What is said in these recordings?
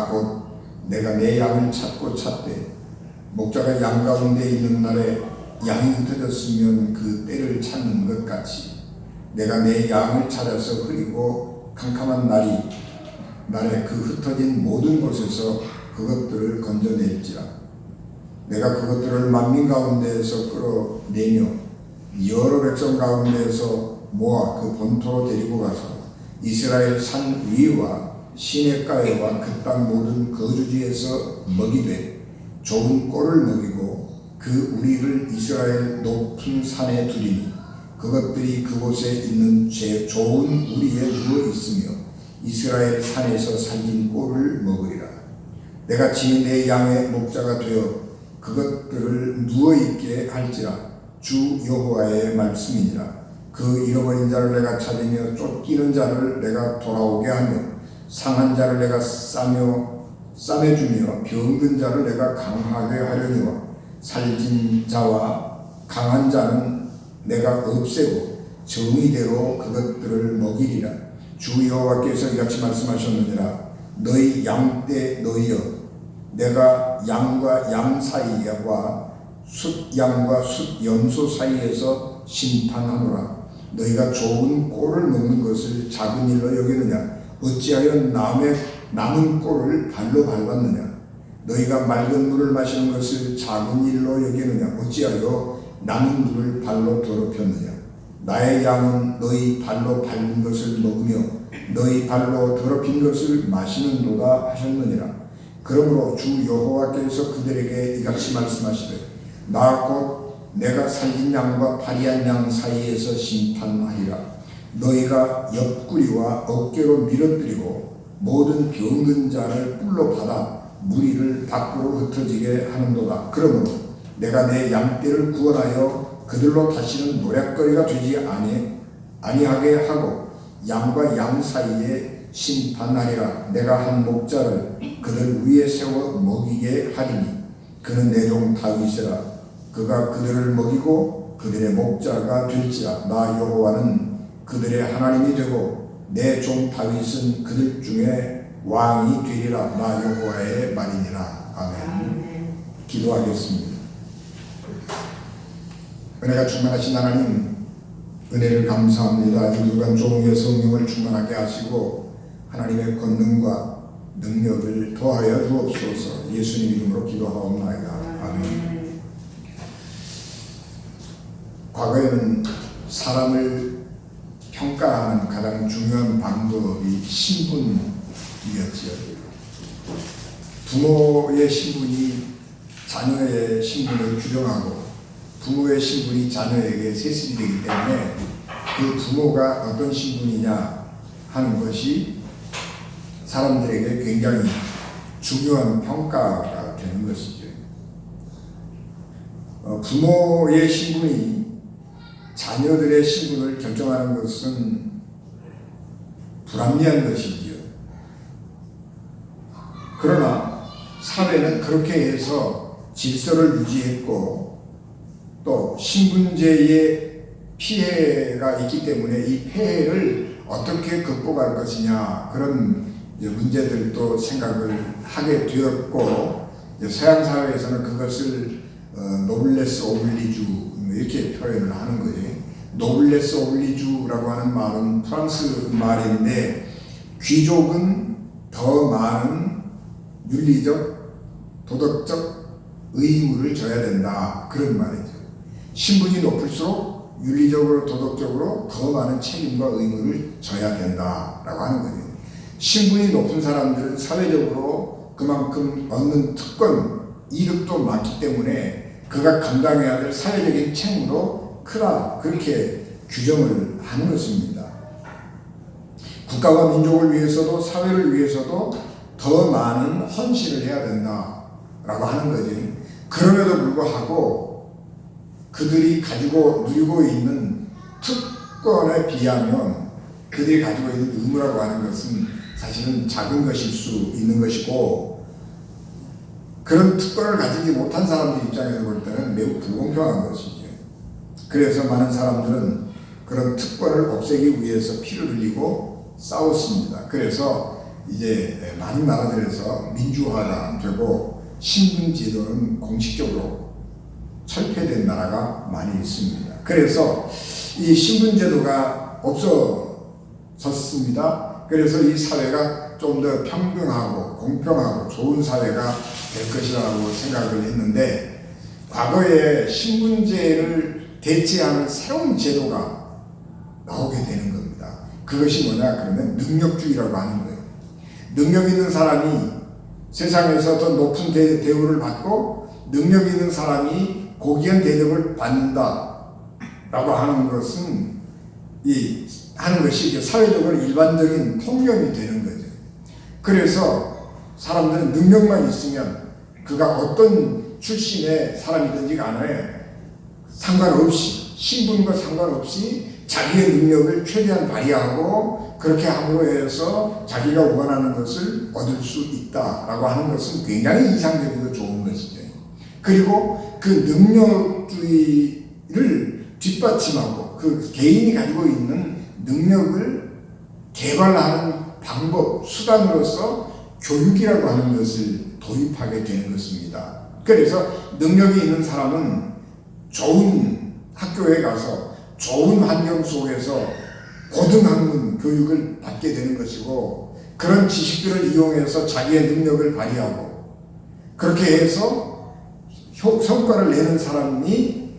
나 곧 내가 내 양을 찾고 찾되 목자가 양 가운데 있는 날에 양이 흩어졌으면 그 때를 찾는 것 같이 내가 내 양을 찾아서 흐리고 캄캄한 날에 그 흩어진 모든 곳에서 그것들을 건져낼지라. 내가 그것들을 만민 가운데에서 끌어내며 여러 백성 가운데에서 모아 그 본토로 데리고 가서 이스라엘 산 위와 시냇가에와 그 땅 모든 거주지에서 먹이되 좋은 꼴을 먹이고 그 우리를 이스라엘 높은 산에 두리니 그것들이 그곳에 있는 좋은 우리에 누워 있으며 이스라엘 산에서 살린 꼴을 먹으리라. 내가 지은 내 양의 목자가 되어 그것들을 누워있게 할지라. 주 여호와의 말씀이니라. 그 잃어버린 자를 내가 찾으며 쫓기는 자를 내가 돌아오게 하며 상한 자를 내가 싸매주며 병든 자를 내가 강하게 하려니와 살진 자와 강한 자는 내가 없애고 정의대로 그것들을 먹이리라. 주 여호와께서 이같이 말씀하셨느니라. 너희 양떼 너희여, 내가 양과 양 사이와 숫양과 숫염소 사이에서 심판하노라. 너희가 좋은 꼴을 먹는 것을 작은 일로 여기느냐? 어찌하여 남은 꼴을 발로 밟았느냐? 너희가 맑은 물을 마시는 것을 작은 일로 여기느냐? 어찌하여 남은 물을 발로 더럽혔느냐? 나의 양은 너희 발로 밟은 것을 먹으며 너희 발로 더럽힌 것을 마시는도다 하셨느니라. 그러므로 주 여호와께서 그들에게 이같이 말씀하시되 나 곧 내가 살린 양과 파리한 양 사이에서 심판하리라. 너희가 옆구리와 어깨로 밀어뜨리고 모든 병든 자를 뿔로 받아 무리를 밖으로 흩어지게 하는도다. 그러므로 내가 내 양떼를 구원하여 그들로 다시는 노략거리가 되지 아니하게 하고 양과 양 사이에 심판하리라. 내가 한 목자를 그들 위에 세워 먹이게 하리니 그는 내 종 다윗이라. 그가 그들을 먹이고 그들의 목자가 될지라. 나 여호와는 그들의 하나님이 되고 내 종 다윗은 그들 중에 왕이 되리라. 나 여호와의 말이니라. 아멘. 기도하겠습니다. 은혜가 충만하신 하나님, 은혜를 감사합니다. 이 주간 종의 성령을 충만하게 하시고 하나님의 권능과 능력을 더하여 주옵소서. 예수님 이름으로 기도하옵나이다. 아멘. 과거에는 사람을 평가하는 가장 중요한 방법이 신분이었지요. 부모의 신분이 자녀의 신분을 규정하고 부모의 신분이 자녀에게 세습이 되기 때문에 그 부모가 어떤 신분이냐 하는 것이 사람들에게 굉장히 중요한 평가가 되는 것이죠. 부모의 신분이 자녀들의 신분을 결정하는 것은 불합리한 것이지요. 그러나 사회는 그렇게 해서 질서를 유지했고 또 신분제의 피해가 있기 때문에 이 폐해를 어떻게 극복할 것이냐 그런 문제들도 생각을 하게 되었고 서양 사회에서는 그것을 노블레스 오블리주 이렇게 표현을 하는 거예요. 노블레스 오블리주라고 하는 말은 프랑스 말인데 귀족은 더 많은 윤리적, 도덕적 의무를 져야 된다 그런 말이죠. 신분이 높을수록 윤리적으로, 도덕적으로 더 많은 책임과 의무를 져야 된다라고 하는 거예요. 신분이 높은 사람들은 사회적으로 그만큼 얻는 특권, 이득도 많기 때문에 그가 감당해야 될 사회적인 책무도 크다 그렇게 규정을 하는 것입니다. 국가와 민족을 위해서도 사회를 위해서도 더 많은 헌신을 해야 된다라고 하는 거지. 그럼에도 불구하고 그들이 가지고 누리고 있는 특권에 비하면 그들이 가지고 있는 의무라고 하는 것은 사실은 작은 것일 수 있는 것이고 그런 특권을 가지지 못한 사람들 입장에서 볼 때는 매우 불공평한 것이죠. 그래서 많은 사람들은 그런 특권을 없애기 위해서 피를 흘리고 싸웠습니다. 그래서 이제 많은 나라들에서 민주화가 되고 신분제도는 공식적으로 철폐된 나라가 많이 있습니다. 그래서 이 신분제도가 없어졌습니다. 그래서 이 사회가 좀 더 평등하고 공평하고 좋은 사회가 될 것이라고 생각을 했는데, 과거에 신분제를 대체하는 새로운 제도가 나오게 되는 겁니다. 그것이 뭐냐 그러면 능력주의라고 하는 거예요. 능력 있는 사람이 세상에서 더 높은 대우를 받고 능력 있는 사람이 고귀한 대접을 받는다라고 하는 것은 하는 것이 사회적으로 일반적인 통념이 되는 거죠. 그래서 사람들은 능력만 있으면 그가 어떤 출신의 사람이든지 간에 상관없이, 신분과 상관없이 자기의 능력을 최대한 발휘하고 그렇게 함으로 해서 자기가 원하는 것을 얻을 수 있다라고 하는 것은 굉장히 이상적이고 좋은 것이죠. 그리고 그 능력주의를 뒷받침하고 그 개인이 가지고 있는 능력을 개발하는 방법, 수단으로서 교육이라고 하는 것을 도입하게 되는 것입니다. 그래서 능력이 있는 사람은 좋은 학교에 가서 좋은 환경 속에서 고등학문 교육을 받게 되는 것이고, 그런 지식들을 이용해서 자기의 능력을 발휘하고 그렇게 해서 성과를 내는 사람이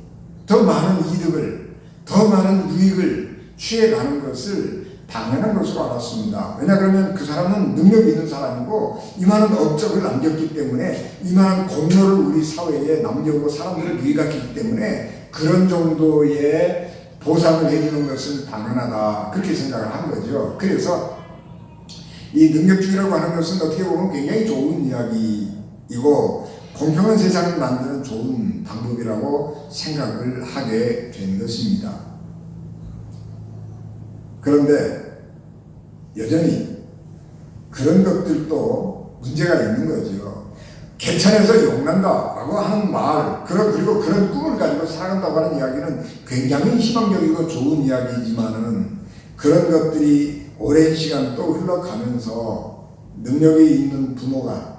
더 많은 이득을, 더 많은 유익을 취해가는 것을 당연한 것으로 알았습니다. 왜냐 그러면 그 사람은 능력이 있는 사람이고 이만한 업적을 남겼기 때문에, 이만한 공로를 우리 사회에 남겨오고 사람들을 유익했기 때문에 그런 정도의 보상을 해주는 것은 당연하다, 그렇게 생각을 한 거죠. 그래서 이 능력주의라고 하는 것은 어떻게 보면 굉장히 좋은 이야기이고 공평한 세상을 만드는 좋은 방법이라고 생각을 하게 된 것입니다. 그런데 여전히 그런 것들도 문제가 있는 거죠. 개천에서 용난다라고 하는 말, 그리고 그런 꿈을 가지고 살아간다고 하는 이야기는 굉장히 희망적이고 좋은 이야기지만은, 그런 것들이 오랜 시간 또 흘러가면서 능력이 있는 부모가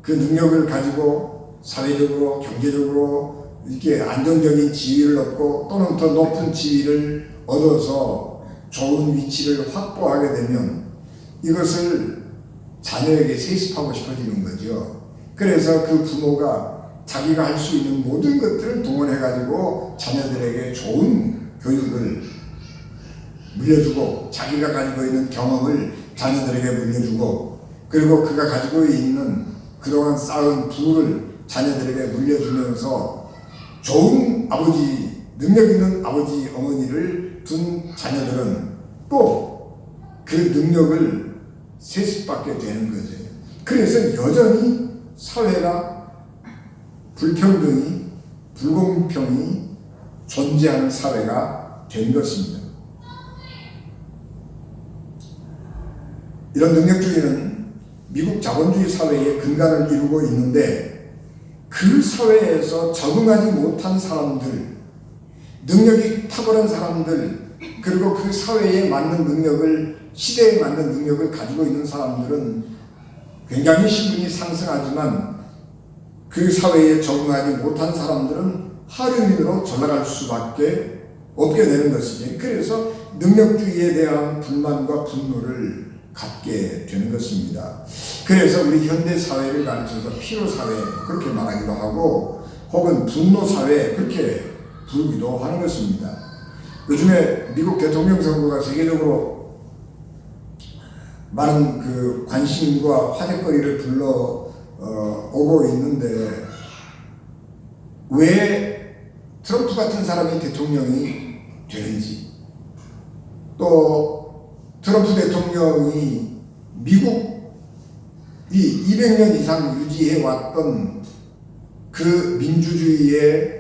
그 능력을 가지고 사회적으로, 경제적으로 이렇게 안정적인 지위를 얻고 또는 더 높은 지위를 얻어서 좋은 위치를 확보하게 되면 이것을 자녀에게 세습하고 싶어지는 거죠. 그래서 그 부모가 자기가 할 수 있는 모든 것들을 동원해가지고 자녀들에게 좋은 교육을 물려주고, 자기가 가지고 있는 경험을 자녀들에게 물려주고, 그리고 그가 가지고 있는 그동안 쌓은 부를 자녀들에게 물려주면서 좋은 아버지, 능력 있는 아버지, 어머니를 둔 자녀들은 또 그 능력을 세습받게 되는 거죠. 그래서 여전히 사회가 불평등이, 불공평이 존재하는 사회가 된 것입니다. 이런 능력주의는 미국 자본주의 사회의 근간을 이루고 있는데, 그 사회에서 적응하지 못한 사람들, 능력이 탁월한 사람들, 그리고 그 사회에 맞는 능력을, 시대에 맞는 능력을 가지고 있는 사람들은 굉장히 신분이 상승하지만, 그 사회에 적응하지 못한 사람들은 하류민으로 전락할 수밖에 없게 되는 것이지. 그래서 능력주의에 대한 불만과 분노를 갖게 되는 것입니다. 그래서 우리 현대 사회를 가르쳐서 피로사회 그렇게 말하기도 하고, 혹은 분노사회 그렇게 부르기도 하는 것입니다. 요즘에 미국 대통령 선거가 세계적으로 많은 그 관심과 화제거리를 오고 있는데, 왜 트럼프 같은 사람이 대통령이 되는지, 또 트럼프 대통령이 미국이 200년 이상 유지해왔던 그 민주주의의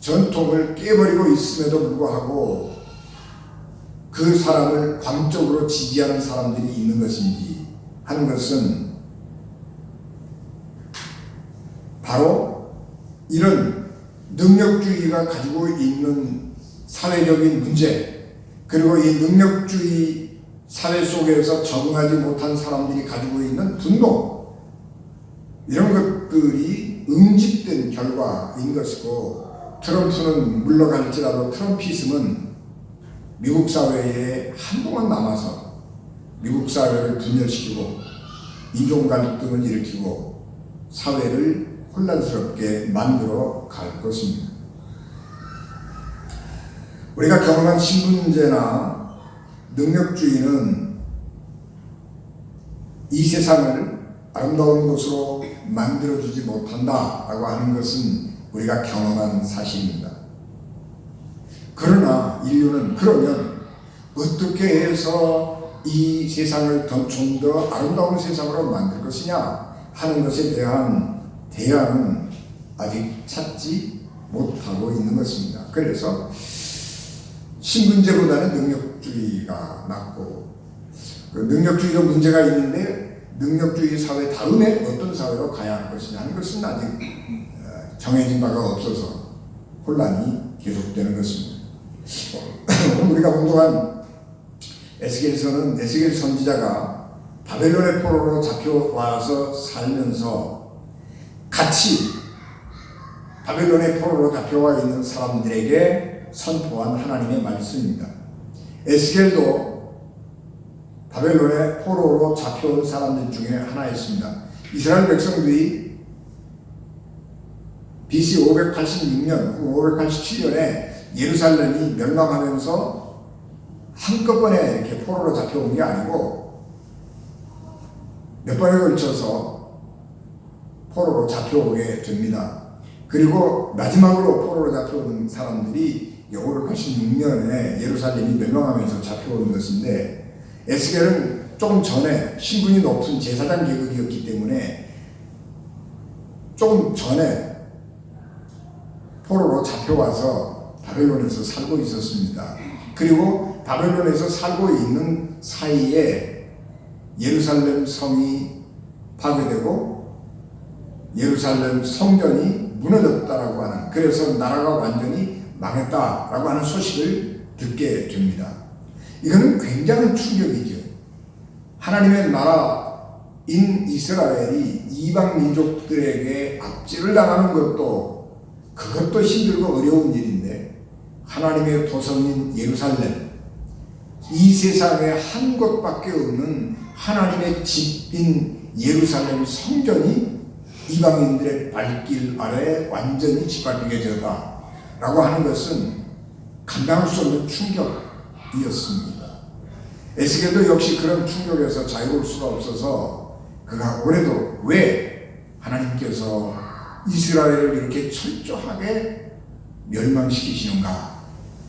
전통을 깨버리고 있음에도 불구하고 그 사람을 광적으로 지지하는 사람들이 있는 것인지 하는 것은, 바로 이런 능력주의가 가지고 있는 사회적인 문제, 그리고 이 능력주의 사회 속에서 적응하지 못한 사람들이 가지고 있는 분노, 이런 것들이 응집된 결과인 것이고, 트럼프는 물러갈지라도 트럼피즘은 미국 사회에 한동안 남아서 미국 사회를 분열시키고 인종 갈등을 일으키고 사회를 혼란스럽게 만들어 갈 것입니다. 우리가 경험한 신분제나 능력주의는 이 세상을 아름다운 곳으로 만들어주지 못한다라고 하는 것은 우리가 경험한 사실입니다. 그러나 인류는 그러면 어떻게 해서 이 세상을 좀 더 아름다운 세상으로 만들 것이냐 하는 것에 대한 대안은 아직 찾지 못하고 있는 것입니다. 그래서 신분제보다는 능력주의가 낫고, 그 능력주의도 문제가 있는데 능력주의 사회 다음에 어떤 사회로 가야 할 것이냐 하는 것은 아직 정해진 바가 없어서 혼란이 계속되는 것입니다. 우리가 공부한 에스겔서는 에스겔 선지자가 바벨론의 포로로 잡혀와서 살면서 같이 바벨론의 포로로 잡혀와 있는 사람들에게 선포한 하나님의 말씀입니다. 에스겔도 바벨론의 포로로 잡혀온 사람들 중에 하나였습니다. 이스라엘 백성들이 BC 586년, 587년에 예루살렘이 멸망하면서 한꺼번에 이렇게 포로로 잡혀온 게 아니고 몇 번에 걸쳐서 포로로 잡혀오게 됩니다. 그리고 마지막으로 포로로 잡혀온 사람들이 586년에 예루살렘이 멸망하면서 잡혀온 것인데, 에스겔은 조금 전에 신분이 높은 제사장 계급이었기 때문에 조금 전에 포로로 잡혀와서 바벨론에서 살고 있었습니다. 그리고 바벨론에서 살고 있는 사이에 예루살렘 성이 파괴되고 예루살렘 성전이 무너졌다라고 하는, 그래서 나라가 완전히 망했다라고 하는 소식을 듣게 됩니다. 이거는 굉장한 충격이죠. 하나님의 나라인 이스라엘이 이방 민족들에게 압제를 당하는 것도 그것도 힘들고 어려운 일인데, 하나님의 도성인 예루살렘, 이 세상에 한 곳밖에 없는 하나님의 집인 예루살렘 성전이 이방인들의 발길 아래 완전히 짓밟히게 되었다 라고 하는 것은 감당할 수 없는 충격이었습니다. 에스겔도 역시 그런 충격에서 자유로울 수가 없어서 그가 올해도 왜 하나님께서 이스라엘을 이렇게 철저하게 멸망시키시는가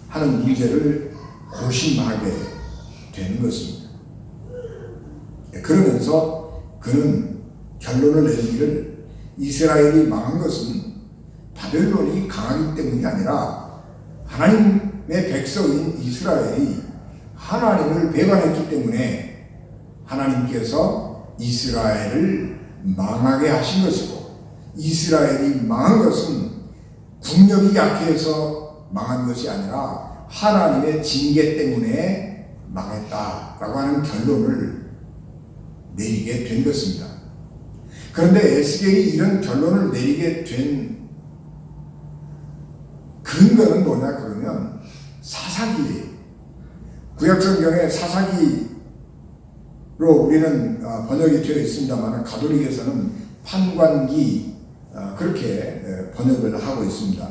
하는 문제를 고심하게 되는 것입니다. 그러면서 그는 결론을 내리기를, 이스라엘이 망한 것은 바벨론이 강하기 때문이 아니라 하나님의 백성인 이스라엘이 하나님을 배반했기 때문에 하나님께서 이스라엘을 망하게 하신 것이고, 이스라엘이 망한 것은 국력이 약해서 망한 것이 아니라 하나님의 징계 때문에 망했다라고 하는 결론을 내리게 된 것입니다. 그런데 에스겔이 이런 결론을 내리게 된 근거는 뭐냐 그러면 사사기예요. 구약성경에 사사기로 우리는 번역이 되어 있습니다만 가톨릭에서는 판관기 그렇게 번역을 하고 있습니다.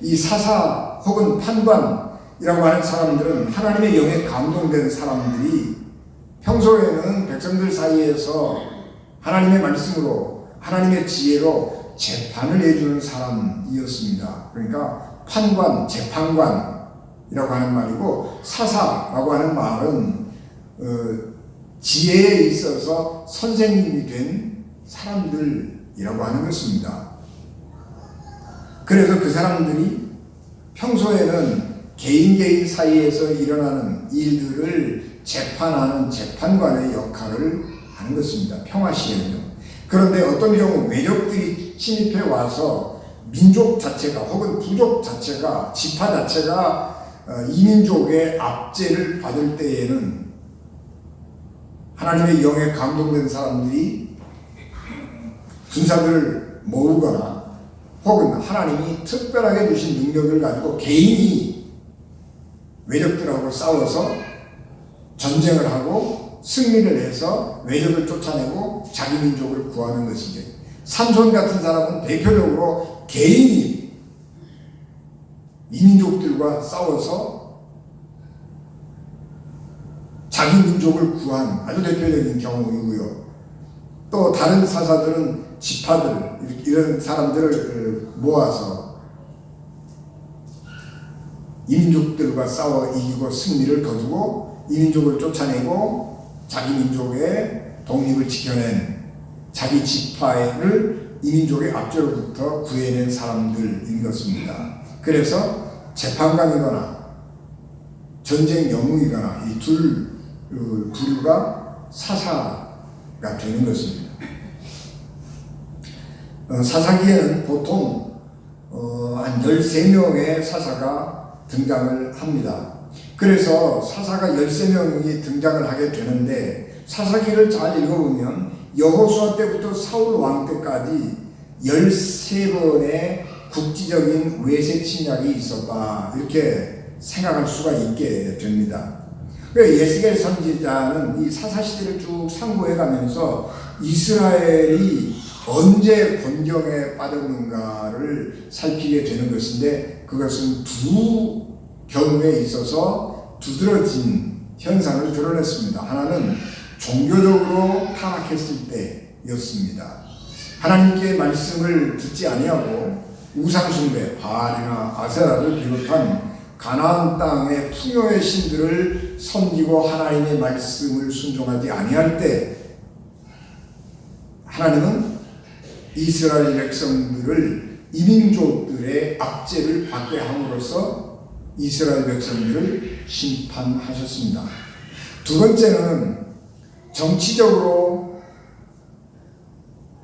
이 사사 혹은 판관이라고 하는 사람들은 하나님의 영에 감동된 사람들이 평소에는 백성들 사이에서 하나님의 말씀으로 하나님의 지혜로 재판을 해주는 사람이었습니다. 그러니까 판관, 재판관이라고 하는 말이고, 사사라고 하는 말은 지혜에 있어서 선생님이 된 사람들이라고 하는 것입니다. 그래서 그 사람들이 평소에는 개인 사이에서 일어나는 일들을 재판하는 재판관의 역할을 하는 것입니다. 평화시에는요. 그런데 어떤 경우 외적들이 침입해 와서 민족 자체가 혹은 부족 자체가, 지파 자체가 이민족의 압제를 받을 때에는 하나님의 영에 감동된 사람들이 군사들을 모으거나 혹은 하나님이 특별하게 주신 능력을 가지고 개인이 외적들하고 싸워서 전쟁을 하고 승리를 해서 외적을 쫓아내고 자기 민족을 구하는 것이죠. 삼손 같은 사람은 대표적으로 개인이 이민족들과 싸워서 자기 민족을 구한 아주 대표적인 경우이고요. 또 다른 사사들은 지파들 이런 사람들을 모아서 이민족들과 싸워 이기고 승리를 거두고 이민족을 쫓아내고 자기 민족의 독립을 지켜낸 자기 지파를 이민족의 압제로부터 구해낸 사람들인 것입니다. 그래서 재판관이거나 전쟁 영웅이거나 이 둘 부류가 사사가 되는 것입니다. 사사기에는 보통 한 13명의 사사가 등장을 합니다. 그래서 사사가 13명이 등장을 하게 되는데 사사기를 잘 읽어보면 여호수아 때부터 사울 왕 때까지 13번의 국지적인 외세 침략이 있었다 이렇게 생각할 수가 있게 됩니다. 예스겔 선지자는 이 사사시대를 쭉 상고해 가면서 이스라엘이 언제 곤경에 빠졌는가를 살피게 되는 것인데 그것은 두 경우에 있어서 두드러진 현상을 드러냈습니다. 하나는 종교적으로 타락했을 때였습니다. 하나님께 말씀을 듣지 아니하고 우상숭배, 바알이나 아세라를 비롯한 가나안 땅의 풍요의 신들을 섬기고 하나님의 말씀을 순종하지 아니할 때 하나님은 이스라엘 백성들을 이민족들의 압제를 받게 함으로써 이스라엘 백성들을 심판하셨습니다. 두 번째는 정치적으로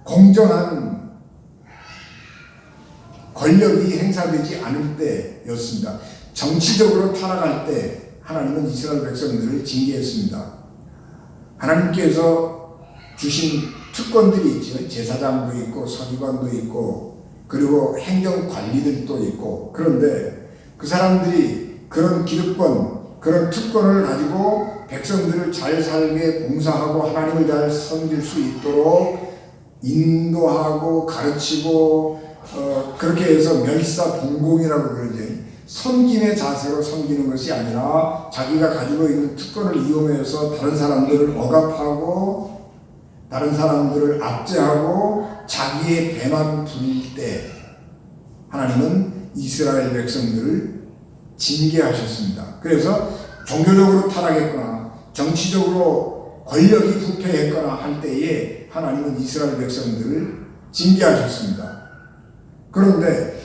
공정한 권력이 행사되지 않을 때였습니다. 정치적으로 타락할 때 하나님은 이스라엘 백성들을 징계했습니다. 하나님께서 주신 특권들이 있죠. 제사장도 있고 서기관도 있고 그리고 행정관리들도 있고 그런데 그 사람들이 그런 기득권 그런 특권을 가지고 백성들을 잘 살게 봉사하고 하나님을 잘 섬길 수 있도록 인도하고 가르치고 그렇게 해서 멸사봉공이라고 그러죠. 섬김의 자세로 섬기는 것이 아니라 자기가 가지고 있는 특권을 이용해서 다른 사람들을 억압하고 다른 사람들을 압제하고 자기의 배만 부릴 때 하나님은 이스라엘 백성들을 징계하셨습니다. 그래서 종교적으로 타락했거나 정치적으로 권력이 부패했거나 할 때에 하나님은 이스라엘 백성들을 징계하셨습니다. 그런데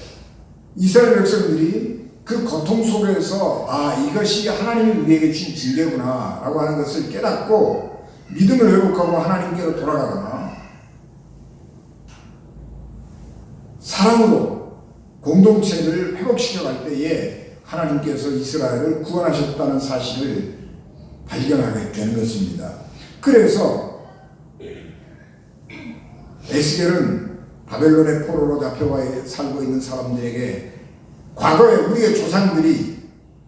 이스라엘 백성들이 그 고통 속에서 이것이 하나님이 우리에게 주신 징계구나 라고 하는 것을 깨닫고 믿음을 회복하고 하나님께로 돌아가거나 사랑으로 공동체를 회복시켜갈 때에 하나님께서 이스라엘을 구원하셨다는 사실을 발견하게 되는 것입니다. 그래서 에스겔은 바벨론의 포로로 잡혀와 살고 있는 사람들에게 과거에 우리의 조상들이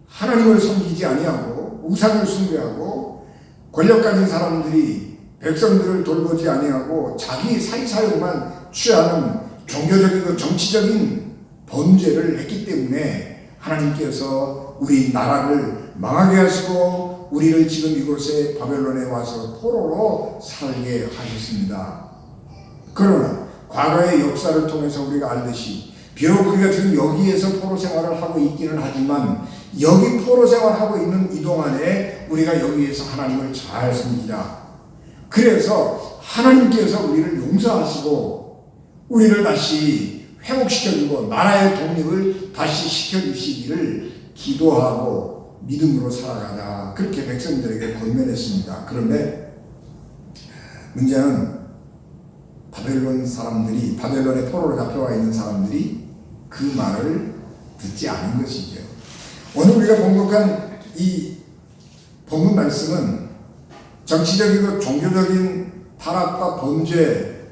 하나님을 섬기지 아니하고 우상을 숭배하고 권력 가진 사람들이 백성들을 돌보지 아니하고 자기 사이사욕만 취하는 종교적이고 정치적인 범죄를 했기 때문에 하나님께서 우리 나라를 망하게 하시고 우리를 지금 이곳에 바벨론에 와서 포로로 살게 하셨습니다. 그러나 과거의 역사를 통해서 우리가 알듯이 비록 우리가 지금 여기에서 포로 생활을 하고 있기는 하지만 여기 포로 생활하고 있는 이 동안에 우리가 여기에서 하나님을 잘 섬기자. 그래서 하나님께서 우리를 용서하시고 우리를 다시 회복시켜주고 나라의 독립을 다시 시켜주시기를 기도하고 믿음으로 살아가자. 그렇게 백성들에게 권면했습니다. 그런데 문제는 바벨론 사람들이 바벨론의 포로로 잡혀와 있는 사람들이 그 말을 듣지 않은 것이죠. 오늘 우리가 봉독한 이 본문 말씀은 정치적이고 종교적인 타락과 범죄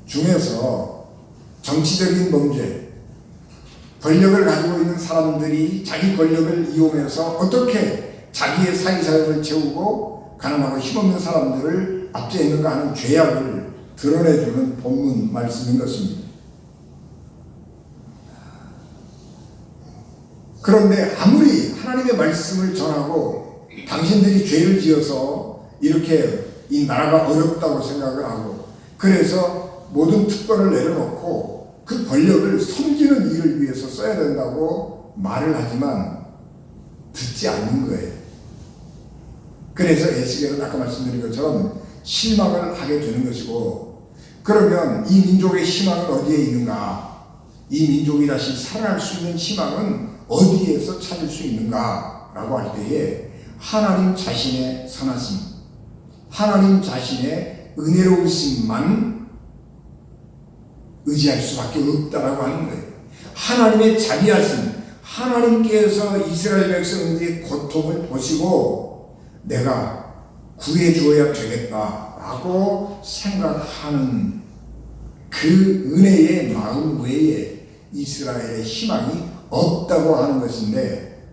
중에서 정치적인 범죄, 권력을 가지고 있는 사람들이 자기 권력을 이용해서 어떻게 자기의 사기사욕을 채우고 가난하고 힘없는 사람들을 압제했는가 하는 죄악을 드러내주는 본문 말씀인 것입니다. 그런데 아무리 하나님의 말씀을 전하고 당신들이 죄를 지어서 이렇게 이 나라가 어렵다고 생각을 하고 그래서 모든 특권을 내려놓고 그 권력을 섬기는 일을 위해서 써야 된다고 말을 하지만 듣지 않는 거예요. 그래서 에스겔은 아까 말씀드린 것처럼 실망을 하게 되는 것이고, 그러면 이 민족의 희망은 어디에 있는가? 이 민족이 다시 살아날 수 있는 희망은 어디에서 찾을 수 있는가? 라고 할 때에 하나님 자신의 선하심, 하나님 자신의 은혜로우심만 의지할 수밖에 없다라고 하는 거예요. 하나님의 자비하심, 하나님께서 이스라엘 백성들의 고통을 보시고 내가 구해주어야 되겠다라고 생각하는 그 은혜의 마음 외에 이스라엘의 희망이 없다고 하는 것인데,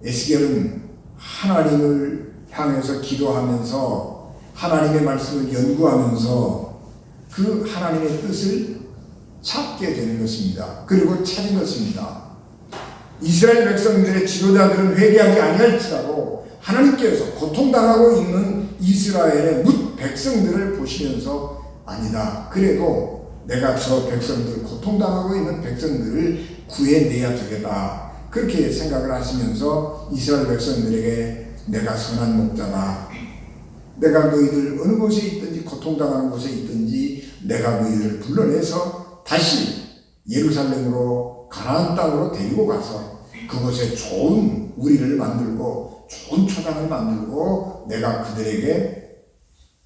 에스겔은 하나님을 향해서 기도하면서 하나님의 말씀을 연구하면서 그 하나님의 뜻을 찾게 되는 것입니다. 그리고 찾은 것입니다. 이스라엘 백성들의 지도자들은 회개하지 아니할지라도 하나님께서 고통당하고 있는 이스라엘의 뭇 백성들을 보시면서 아니다, 그래도 내가 저 백성들, 고통당하고 있는 백성들을 구해내야 되겠다, 그렇게 생각을 하시면서 이스라엘 백성들에게 내가 선한 목자다, 내가 너희들 어느 곳에 있든지 고통당하는 곳에 있든지 내가 너희들을 불러내서 다시 예루살렘으로 가나안 땅으로 데리고 가서 그곳에 좋은 우리를 만들고 좋은 초장을 만들고 내가 그들에게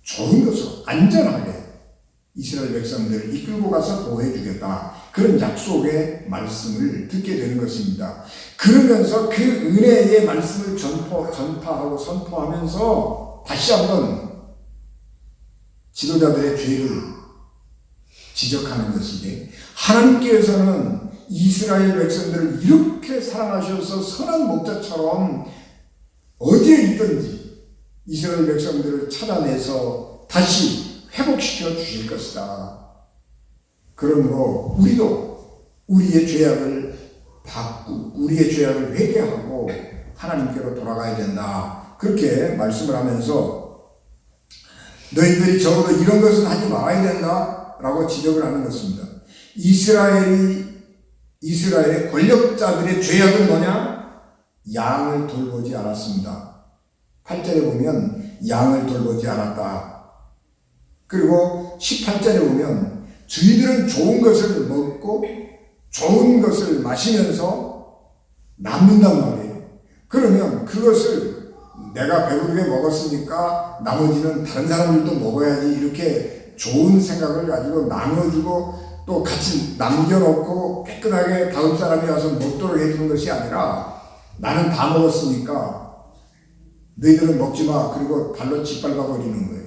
좋은 것으로 안전하게 이스라엘 백성들을 이끌고 가서 보호해 주겠다, 그런 약속의 말씀을 듣게 되는 것입니다. 그러면서 그 은혜의 말씀을 전파하고 선포하면서 다시 한번 지도자들의 죄를 지적하는 것이지, 하나님께서는 이스라엘 백성들을 이렇게 사랑하셔서 선한 목자처럼 어디에 있든지 이스라엘 백성들을 찾아내서 다시 회복시켜 주실 것이다. 그러므로 우리도 우리의 죄악을 우리의 죄악을 회개하고 하나님께로 돌아가야 된다, 그렇게 말씀을 하면서 너희들이 적어도 이런 것은 하지 말아야 된다 라고 지적을 하는 것입니다. 이스라엘의 권력자들의 죄악은 뭐냐? 양을 돌보지 않았습니다. 8절에 보면 양을 돌보지 않았다. 그리고 18절에 보면 저희들은 좋은 것을 먹고 좋은 것을 마시면서 남는단 말이에요. 그러면 그것을 내가 배부르게 먹었으니까 나머지는 다른 사람들도 먹어야지, 이렇게 좋은 생각을 가지고 나눠주고 또 같이 남겨놓고 깨끗하게 다음 사람이 와서 먹도록 해주는 것이 아니라, 나는 다 먹었으니까 너희들은 먹지 마, 그리고 발로 짓밟아 버리는 거예요.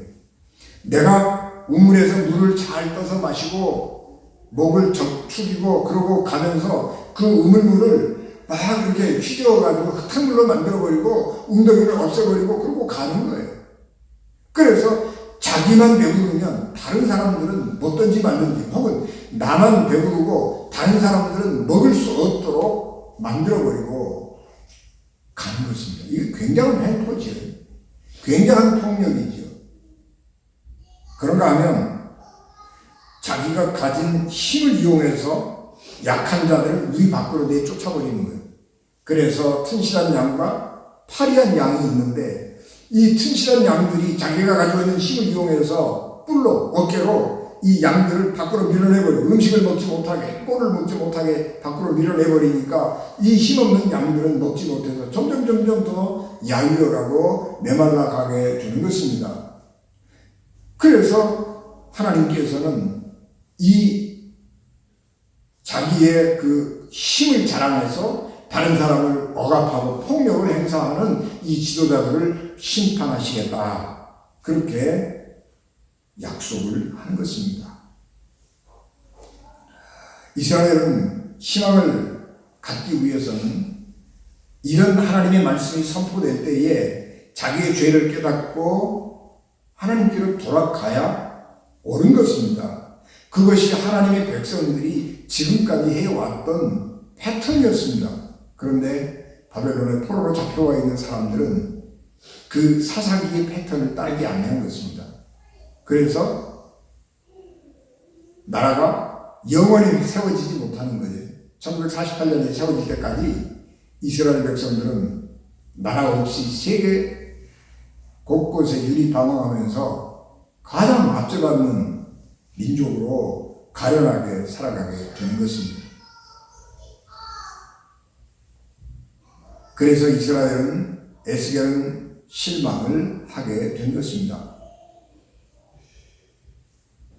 내가 우물에서 물을 잘 떠서 마시고 목을 축이고 그러고 가면서 그 우물물을 막 이렇게 휘저어가지고 흙탕물로 만들어버리고 웅덩이를 없애버리고 그러고 가는 거예요. 그래서 자기만 배부르면 다른 사람들은 먹든지 말든지, 혹은 나만 배부르고 다른 사람들은 먹을 수 없도록 만들어버리고 가는 것입니다. 이게 굉장한 횡포지요. 굉장한 폭력이지요. 그런가 하면 자기가 가진 힘을 이용해서 약한 자들을 우리 밖으로 내쫓아버리는 거예요. 그래서 튼실한 양과 파리한 양이 있는데, 이 튼실한 양들이 자기가 가지고 있는 힘을 이용해서 뿔로, 어깨로 이 양들을 밖으로 밀어내버려요. 음식을 먹지 못하게, 꼴을 먹지 못하게 밖으로 밀어내버리니까 이 힘없는 양들은 먹지 못해서 점점 더 야위어가고 메말라가게 되는 것입니다. 그래서 하나님께서는 이 자기의 그 힘을 자랑해서 다른 사람을 억압하고 폭력을 행사하는 이 지도자들을 나라를 심판하시겠다. 그렇게 약속을 하는 것입니다. 이스라엘은 희망을 갖기 위해서는 이런 하나님의 말씀이 선포될 때에 자기의 죄를 깨닫고 하나님께로 돌아가야 옳은 것입니다. 그것이 하나님의 백성들이 지금까지 해왔던 패턴이었습니다. 그런데 바벨론의 포로로 잡혀와 있는 사람들은 그 사사기의 패턴을 따르지 아니한 것입니다. 그래서 나라가 영원히 세워지지 못하는 거죠. 1948년에 세워질 때까지 이스라엘 백성들은 나라 없이 세계 곳곳에 유리방황하면서 가장 앞서가는 민족으로 가련하게 살아가게 되는 것입니다. 그래서 이스라엘은 에스겔은 실망을 하게 된 것입니다.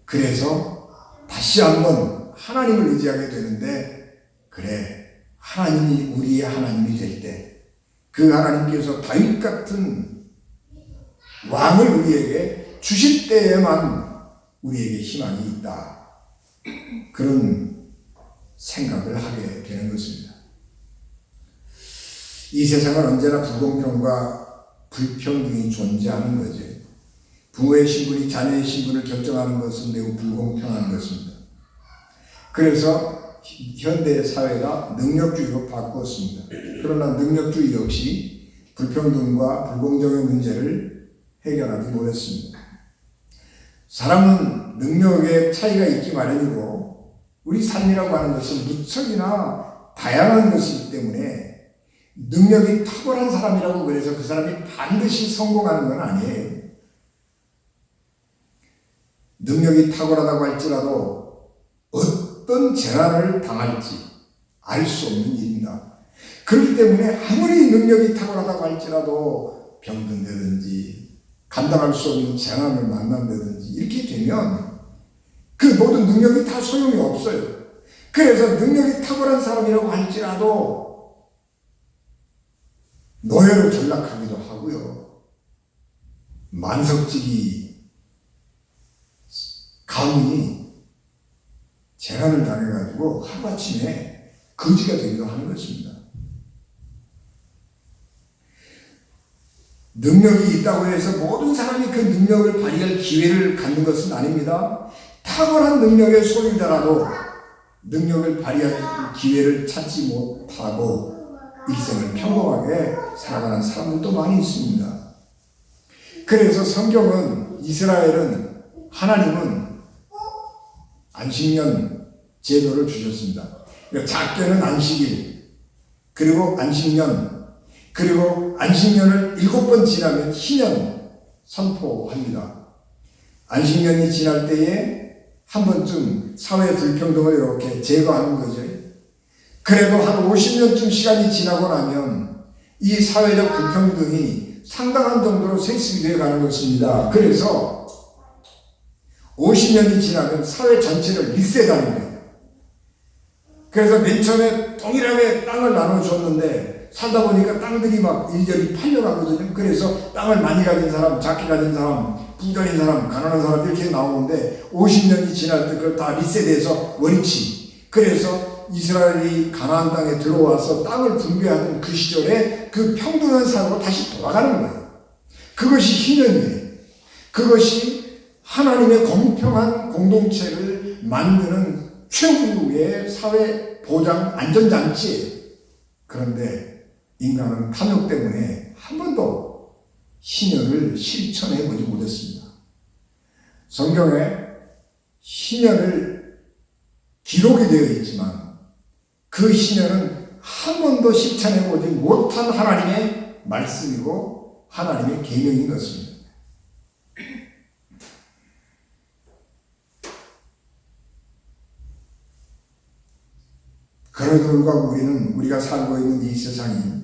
그래서 다시 한번 하나님을 의지하게 되는데, 그래, 하나님이 우리의 하나님이 될 때, 그 하나님께서 다윗 같은 왕을 우리에게 주실 때에만 우리에게 희망이 있다. 그런 생각을 하게 되는 것입니다. 이 세상은 언제나 불공평과 불평등이 존재하는 거죠. 부모의 신분이 자녀의 신분을 결정하는 것은 매우 불공평한 것입니다. 그래서 현대 사회가 능력주의로 바꾸었습니다. 그러나 능력주의 역시 불평등과 불공정의 문제를 해결하지 못했습니다. 사람은 능력의 차이가 있기 마련이고 우리 삶이라고 하는 것은 무척이나 다양한 것이기 때문에 능력이 탁월한 사람이라고 그래서 그 사람이 반드시 성공하는 건 아니에요. 능력이 탁월하다고 할지라도 어떤 재난을 당할지 알 수 없는 일입니다. 그렇기 때문에 아무리 능력이 탁월하다고 할지라도 병든다든지 감당할 수 없는 재난을 만난다든지 이렇게 되면 그 모든 능력이 다 소용이 없어요. 그래서 능력이 탁월한 사람이라고 할지라도 노예로 전락하기도 하고요. 만석지기 가문이 재난을 당해가지고 하루아침에 거지가 되기도 하는 것입니다. 능력이 있다고 해서 모든 사람이 그 능력을 발휘할 기회를 갖는 것은 아닙니다. 탁월한 능력의 소유자라도 능력을 발휘할 기회를 찾지 못하고 일생을 평범하게 살아가는 사람들도 많이 있습니다. 그래서 성경은 이스라엘은 하나님은 안식년 제도를 주셨습니다. 작게는 안식일, 그리고 안식년, 그리고 안식년을 7번 지나면 희년 선포합니다. 안식년이 지날 때에 한 번쯤 사회 불평등을 이렇게 제거하는 거죠. 그래도 한 50년쯤 시간이 지나고 나면 이 사회적 불평등이 상당한 정도로 세습이 되어 가는 것입니다. 그래서 50년이 지나면 사회 전체를 리셋하는 거예요. 그래서 맨 처음에 동일하게 땅을 나눠줬는데 살다 보니까 땅들이 막 일절이 팔려가거든요. 그래서 땅을 많이 가진 사람, 작게 가진 사람, 부자인 사람, 가난한 사람 이렇게 나오는데 50년이 지날 때 그걸 다 리셋해서 원위치. 그래서 이스라엘이 가나안 땅에 들어와서 땅을 분배하던 그 시절에 그 평등한 삶으로 다시 돌아가는 거예요. 그것이 희년이에요. 그것이 하나님의 공평한 공동체를 만드는 최후의 사회 보장 안전장치예요. 그런데 인간은 탐욕 때문에 한 번도 희년을 실천해 보지 못했습니다. 성경에 희년을 기록이 되어 있지만 그 희년은 한 번도 실천해 보지 못한 하나님의 말씀이고 하나님의 계명인 것입니다. 그럼에도 불구하고 우리는 우리가 살고 있는 이 세상이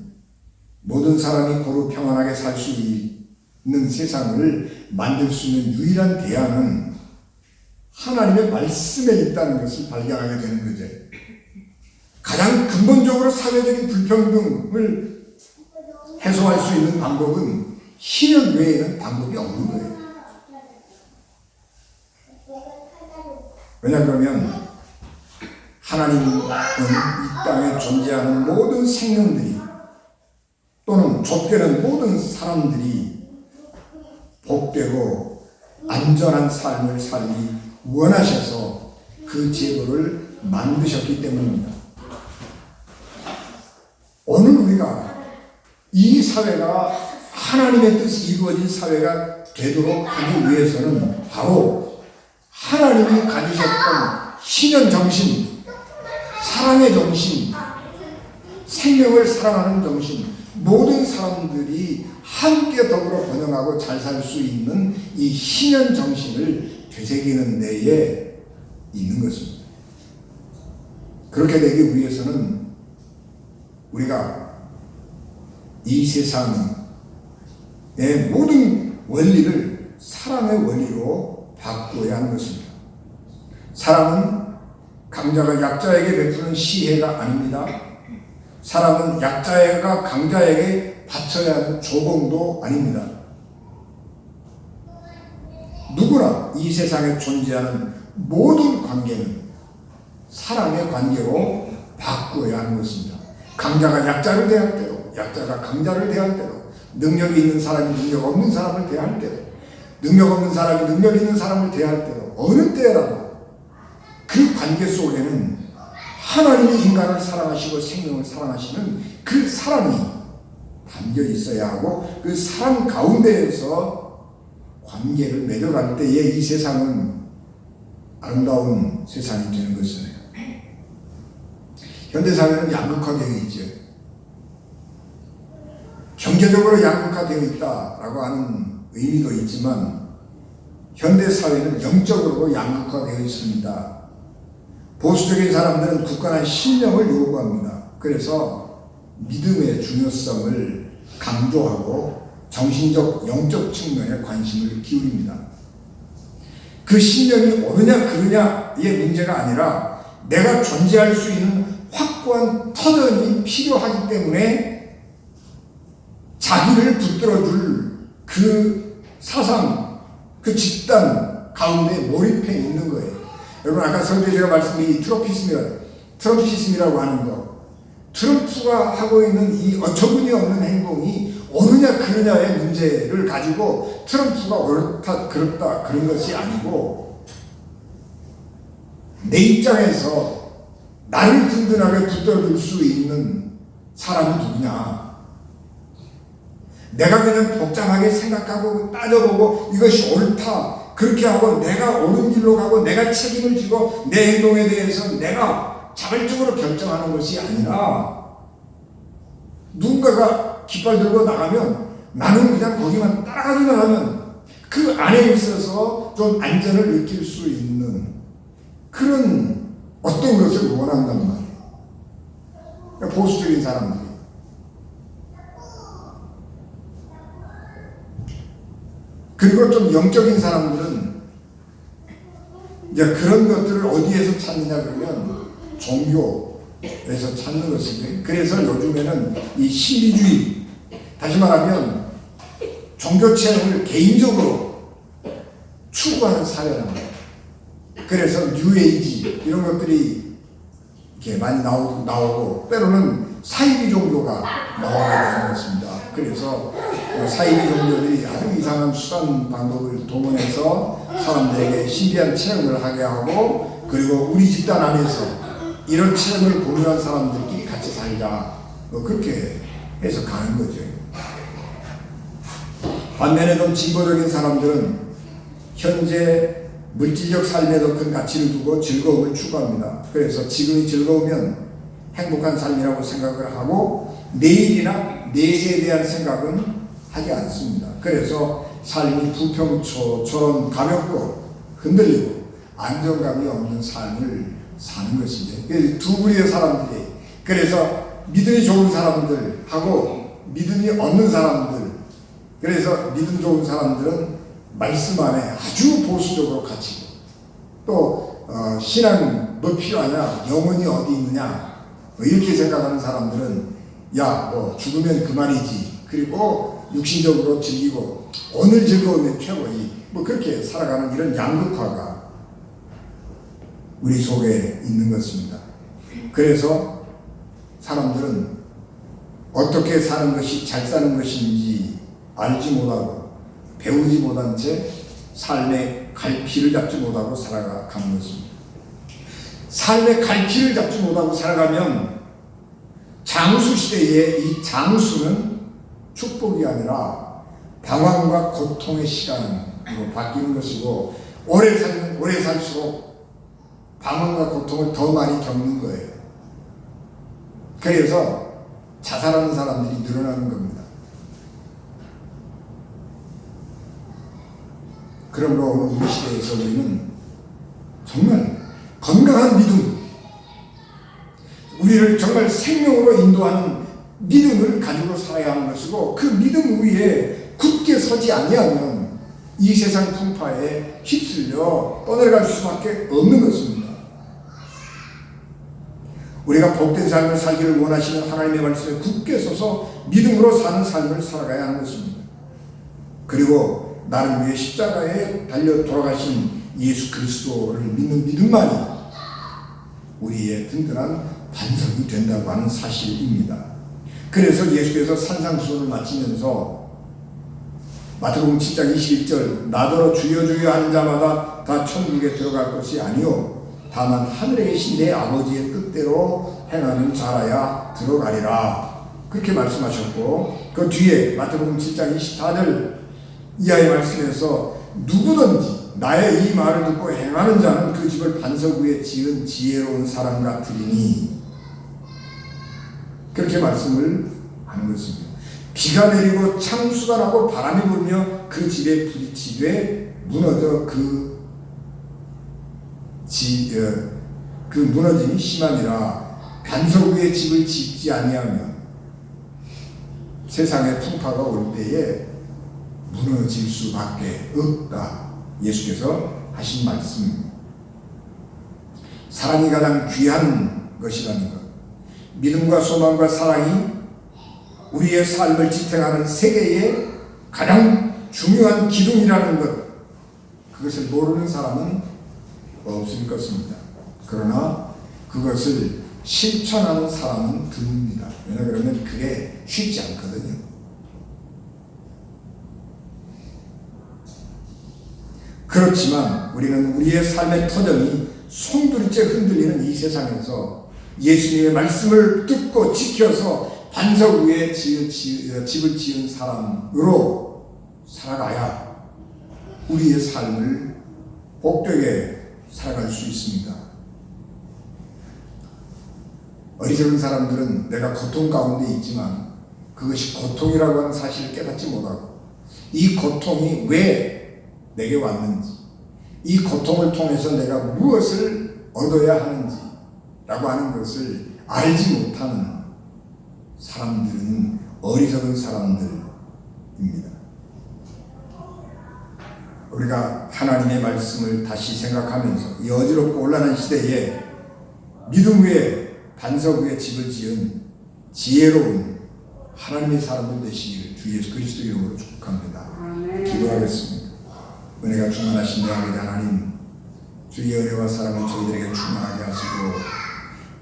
모든 사람이 고루 평안하게 살 수 있는 세상을 만들 수 있는 유일한 대안은 하나님의 말씀에 있다는 것을 발견하게 되는 거죠. 가장 근본적으로 사회적인 불평등을 해소할 수 있는 방법은 신현 외에는 방법이 없는 거예요. 왜냐 그러면 하나님은 이 땅에 존재하는 모든 생명들이 또는 좁게는 모든 사람들이 복되고 안전한 삶을 살기 원하셔서 그 제도를 만드셨기 때문입니다. 오늘 우리가 이 사회가 하나님의 뜻이 이루어진 사회가 되도록 하기 위해서는 바로 하나님이 가지셨던 신현 정신, 사랑의 정신, 생명을 사랑하는 정신, 모든 사람들이 함께 더불어 번영하고 잘 살 수 있는 이 신현 정신을 되새기는 데에 있는 것입니다. 그렇게 되기 위해서는 우리가 이 세상의 모든 원리를 사랑의 원리로 바꾸어야 하는 것입니다. 사랑은 강자가 약자에게 베푸는 시혜가 아닙니다. 사랑은 약자가 강자에게 바쳐야 하는 조공도 아닙니다. 누구나 이 세상에 존재하는 모든 관계는 사랑의 관계로 바꾸어야 하는 것입니다. 강자가 약자를 대할 때도, 약자가 강자를 대할 때도, 능력이 있는 사람이 능력 없는 사람을 대할 때도, 능력 없는 사람이 능력 있는 사람을 대할 때도, 어느 때라도 그 관계 속에는 하나님이 인간을 사랑하시고 생명을 사랑하시는 그 사랑이 담겨 있어야 하고, 그 사랑 가운데에서 관계를 맺어갈 때에 이 세상은 아름다운 세상이 되는 것이에요. 현대사회는 양극화되어 있죠. 경제적으로 양극화되어 있다라고 하는 의미도 있지만 현대사회는 영적으로 양극화되어 있습니다. 보수적인 사람들은 굳건한 신념을 요구합니다. 그래서 믿음의 중요성을 강조하고 정신적, 영적 측면에 관심을 기울입니다. 그 신념이 옳으냐 그르냐의 문제가 아니라 내가 존재할 수 있는 확고한 터전이 필요하기 때문에 자기를 붙들어줄 그 사상, 그 집단 가운데 몰입해 있는 거예요. 여러분 아까 설교에 제가 말씀드린 트럼피즘이라고 하는 거, 트럼프가 하고 있는 이 어처구니 없는 행동이 옳으냐 그르냐의 문제를 가지고 트럼프가 옳다 그렇다 그런 것이 아니고 내 입장에서 나를 든든하게 붙들어줄 수 있는 사람이 누구냐. 내가 그냥 복잡하게 생각하고 따져보고 이것이 옳다 그렇게 하고 내가 옳은 길로 가고 내가 책임을 지고 내 행동에 대해서 내가 자발적으로 결정하는 것이 아니라 누군가가 깃발 들고 나가면 나는 그냥 거기만 따라가기만 하면 그 안에 있어서 좀 안전을 느낄 수 있는 그런 어떤 것을 원한단 말이에요. 보수적인 사람들이. 그리고 좀 영적인 사람들은 이제 그런 것들을 어디에서 찾느냐 그러면 종교에서 찾는 것이죠. 그래서 요즘에는 이 신비주의, 다시 말하면 종교 체험을 개인적으로 추구하는 사회랍니다. 그래서 뉴에이지 이런 것들이 이렇게 많이 나오고 때로는 사이비 종교가 나오게 되는 것입니다. 그래서 사이비 종교들이 아주 이상한 수단 방법을 동원해서 사람들에게 신비한 체험을 하게 하고 그리고 우리 집단 안에서 이런 체험을 공유한 사람들끼리 같이 살자 그렇게 해서 가는 거죠. 반면에 좀 진보적인 사람들은 현재 물질적 삶에 더 큰 가치를 두고 즐거움을 추구합니다. 그래서 지금이 즐거우면 행복한 삶이라고 생각을 하고 내일이나 내일에 대한 생각은 하지 않습니다. 그래서 삶이 부평초처럼 가볍고 흔들리고 안정감이 없는 삶을 사는 것이죠. 두 부류의 사람들이, 그래서 믿음이 좋은 사람들하고 믿음이 없는 사람들, 그래서 믿음 좋은 사람들은 말씀 안에 아주 보수적으로 갇히고 또 신앙 뭐 필요하냐, 영혼이 어디 있느냐 이렇게 생각하는 사람들은 야 뭐 죽으면 그만이지, 그리고 육신적으로 즐기고 오늘 즐거움이 최고이 뭐 그렇게 살아가는 이런 양극화가 우리 속에 있는 것입니다. 그래서 사람들은 어떻게 사는 것이 잘 사는 것인지 알지 못하고 배우지 못한 채 삶의 갈피를 잡지 못하고 살아가는 것입니다. 삶의 갈피를 잡지 못하고 살아가면 장수 시대에 이 장수는 축복이 아니라 방황과 고통의 시간으로 바뀌는 것이고 오래 살수록 방황과 고통을 더 많이 겪는 거예요. 그래서 자살하는 사람들이 늘어나는 겁니다. 그러므로 오늘 우리 시대에서 우리는 정말 건강한 믿음, 우리를 정말 생명으로 인도하는 믿음을 가지고 살아야 하는 것이고 그 믿음 위에 굳게 서지 아니하면 이 세상 풍파에 휩쓸려 떠내려갈 수밖에 없는 것입니다. 우리가 복된 삶을 살기를 원하시는 하나님의 말씀에 굳게 서서 믿음으로 사는 삶을 살아가야 하는 것입니다. 그리고 나를 위해 십자가에 달려 돌아가신 예수 그리스도를 믿는 믿음만이 우리의 든든한 반석이 된다고 하는 사실입니다. 그래서 예수께서 산상수훈을 마치면서 마태복음 7장 21절 나더러 주여 주여 하는 자마다 다 천국에 들어갈 것이 아니요 다만 하늘에 계신 내 아버지의 뜻대로 행하는 자라야 들어가리라 그렇게 말씀하셨고 그 뒤에 마태복음 7장 24절 이하의 말씀에서 누구든지 나의 이 말을 듣고 행하는 자는 그 집을 반석 위에 지은 지혜로운 사람 같으리니 그렇게 말씀을 하는 것입니다. 비가 내리고 창수가 나고 바람이 불며 그 집에 부딪히되 무너져 그 무너짐이 심하니라 반석 위에 집을 짓지 아니하면 세상에 풍파가 올 때에 무너질 수밖에 없다. 예수께서 하신 말씀입니다. 사랑이 가장 귀한 것이라는 것, 믿음과 소망과 사랑이 우리의 삶을 지탱하는 세계의 가장 중요한 기둥이라는 것, 그것을 모르는 사람은 없을 것입니다. 그러나 그것을 실천하는 사람은 드뭅니다. 왜냐하면 그게 쉽지 않거든요. 그렇지만 우리는 우리의 삶의 터전이 송두리째 흔들리는 이 세상에서 예수님의 말씀을 듣고 지켜서 반석 위에 집을 지은 사람으로 살아가야 우리의 삶을 복되게 살아갈 수 있습니다. 어리석은 사람들은 내가 고통 가운데 있지만 그것이 고통이라고 하는 사실을 깨닫지 못하고 이 고통이 왜 내게 왔는지 이 고통을 통해서 내가 무엇을 얻어야 하는지 라고 하는 것을 알지 못하는 사람들은 어리석은 사람들입니다. 우리가 하나님의 말씀을 다시 생각하면서 이 어지럽고 혼란한 시대에 믿음 위에 반석 위에 집을 지은 지혜로운 하나님의 사람들 되시기를 주 예수 그리스도 이름으로 축복합니다. 기도하겠습니다. 은혜가 충만하신 내 아버지 하나님, 주의 은혜와 사랑을 저희들에게 충만하게 하시고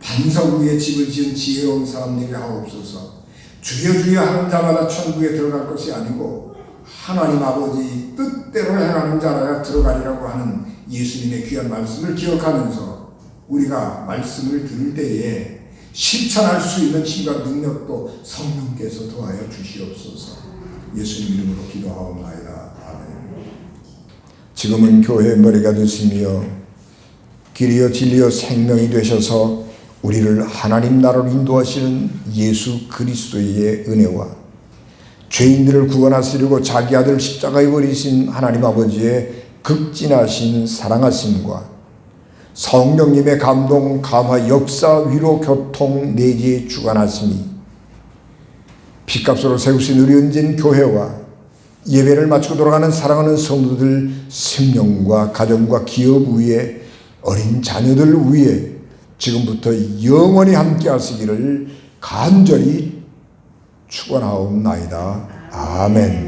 반석 위에 집을 지은 지혜로운 사람들이 하옵소서. 주여 주여 하는 자마다 천국에 들어갈 것이 아니고 하나님 아버지 뜻대로 행하는 자라야 들어가리라고 하는 예수님의 귀한 말씀을 기억하면서 우리가 말씀을 들을 때에 실천할 수 있는 힘과 능력도 성령께서 더하여 주시옵소서. 예수님 이름으로 기도하옵나이다. 아멘. 지금은 교회의 머리가 되시며 길이요 진리요 생명이 되셔서 우리를 하나님 나라로 인도하시는 예수 그리스도의 은혜와 죄인들을 구원하시려고 자기 아들 십자가에 버리신 하나님 아버지의 극진하신 사랑하심과 성령님의 감동, 감화, 역사, 위로, 교통, 내지의 주관하심이 핏값으로 세우신 우리 은진 교회와 예배를 마치고 돌아가는 사랑하는 성도들 생명과 가정과 기업 위에 어린 자녀들 위에 지금부터 영원히 함께 하시기를 간절히 축원하옵나이다. 아멘.